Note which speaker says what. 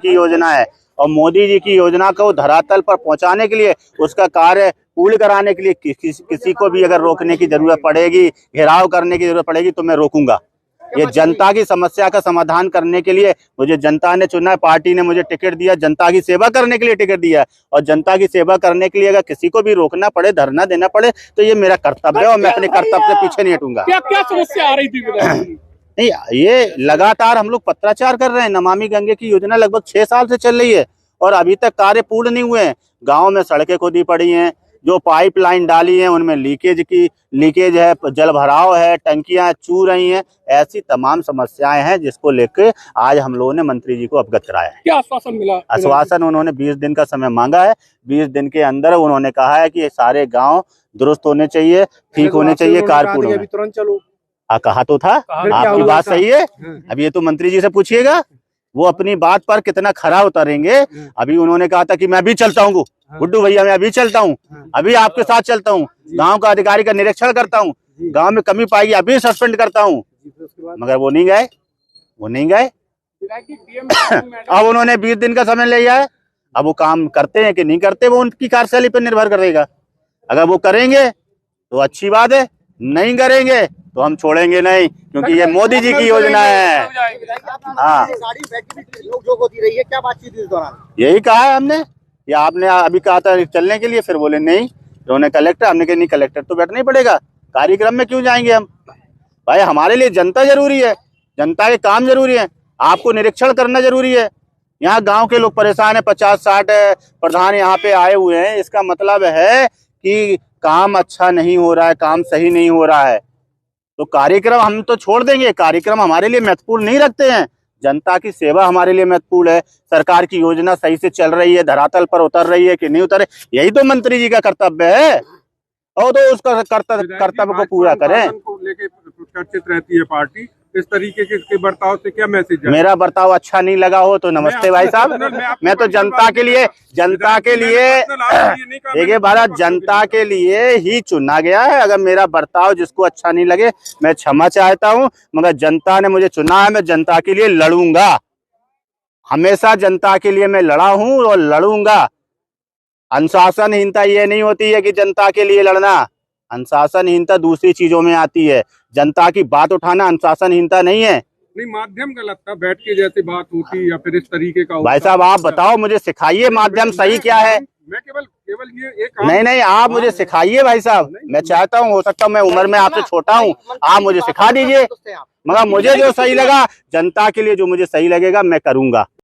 Speaker 1: की योजना है और मोदी जी की योजना को धरातल पर पहुंचाने के लिए, उसका कार्य पूर्ण कराने के लिए किसी को भी अगर रोकने की जरूरत पड़ेगी, घेराव करने की जरूरत पड़ेगी तो मैं रोकूंगा। ये जनता की समस्या का समाधान करने के लिए मुझे जनता ने चुना है, पार्टी ने मुझे टिकट दिया, जनता की सेवा करने के लिए टिकट दिया है और जनता की सेवा करने के लिए अगर किसी को भी रोकना पड़े, धरना देना पड़े तो ये मेरा कर्तव्य है और मैं अपने कर्तव्य से पीछे नहीं हटूंगा।
Speaker 2: क्या क्या समस्या आ रही थी?
Speaker 1: नहीं, ये लगातार हम लोग पत्राचार कर रहे हैं। नमामि गंगे की योजना लगभग 6 साल से चल रही है और अभी तक कार्य पूर्ण नहीं हुए हैं। गाँव में सड़कें खोदी पड़ी हैं, जो पाइपलाइन डाली है उनमें लीकेज है, जल भराव है, टंकियां चू रही हैं, ऐसी तमाम समस्याएं हैं जिसको लेकर आज हम लोगों ने मंत्री जी को अवगत कराया है।
Speaker 2: क्या आश्वासन मिला?
Speaker 1: आश्वासन उन्होंने 20 दिन का समय मांगा है। 20 दिन के अंदर उन्होंने कहा है कि सारे गांव दुरुस्त होने चाहिए, ठीक होने चाहिए, कारपूर्ण होने।
Speaker 3: तुरंत चलो
Speaker 1: कहा तो था, आपकी बात सही है। अब ये तो मंत्री जी से पूछिएगा, वो अपनी बात पर कितना खरा उतरेंगे। अभी उन्होंने कहा था कि मैं अभी चलता हूँ गुड्डू भैया, मैं अभी चलता हूँ, अभी आपके साथ चलता हूँ, गांव का अधिकारी का निरीक्षण करता हूँ, गांव में कमी पाई अभी सस्पेंड करता हूँ, मगर वो नहीं गए। अब उन्होंने 20 दिन का समय लिया है। अब वो काम करते हैं कि नहीं करते, वो उनकी कार्यशैली पर निर्भर करेगा। अगर वो करेंगे तो अच्छी बात है, नहीं करेंगे तो हम छोड़ेंगे नहीं, क्योंकि ये मोदी जी की योजना है। हाँ,
Speaker 3: होती रही है, क्या बातचीत इस दौरान?
Speaker 1: यही कहा है हमने, या आपने अभी कहा था चलने के लिए, फिर बोले नहीं, उन्होंने कलेक्टर, हमने कहा नहीं कलेक्टर तो बैठना ही पड़ेगा, कार्यक्रम में क्यों जाएंगे हम? भाई हमारे लिए जनता जरूरी है, जनता के काम जरूरी है, आपको निरीक्षण करना जरूरी है। यहाँ गांव के लोग परेशान है, 50-60 प्रधान यहाँ पे आए हुए हैं, इसका मतलब है कि काम अच्छा नहीं हो रहा है, काम सही नहीं हो रहा है। तो कार्यक्रम हम तो छोड़ देंगे, कार्यक्रम हमारे लिए महत्वपूर्ण नहीं रखते हैं। जनता की सेवा हमारे लिए महत्वपूर्ण है। सरकार की योजना सही से चल रही है, धरातल पर उतर रही है कि नहीं उतर रही, यही तो मंत्री जी का कर्तव्य है और तो उसका कर्तव्य को पूरा करें।
Speaker 2: लेके चर्चित रहती है पार्टी, इस तरीके के बर्ताव से क्या मैसेज है?
Speaker 1: मेरा बर्ताव अच्छा नहीं लगा हो तो नमस्ते भाई साहब, मैं तो जनता के लिए देखिए भारत जनता के लिए ही चुना गया है। अगर मेरा बर्ताव जिसको अच्छा नहीं लगे मैं क्षमा चाहता हूं, मगर जनता ने मुझे चुना है, मैं जनता के लिए लड़ूंगा, हमेशा जनता के लिए मैं लड़ा हूं और लड़ूंगा। अनुशासनहीनता ये नहीं होती है कि जनता के लिए लड़ना, अनुशासनहीनता दूसरी चीजों में आती है। जनता की बात उठाना अनुशासनहीनता नहीं है।
Speaker 2: नहीं, माध्यम गलत था, बैठ के जैसे बात होती या फिर इस तरीके का।
Speaker 1: भाई साहब आप बताओ, मुझे सिखाइए माध्यम सही क्या है।
Speaker 2: मैं केवल ये एक
Speaker 1: नहीं, आप मुझे सिखाइए भाई साहब, मैं चाहता हूँ, हो सकता है मैं उम्र में आपसे छोटा हूँ, आप मुझे सिखा दीजिए, मगर मुझे जो सही लगा, जनता के लिए जो मुझे सही लगेगा मैं करूंगा।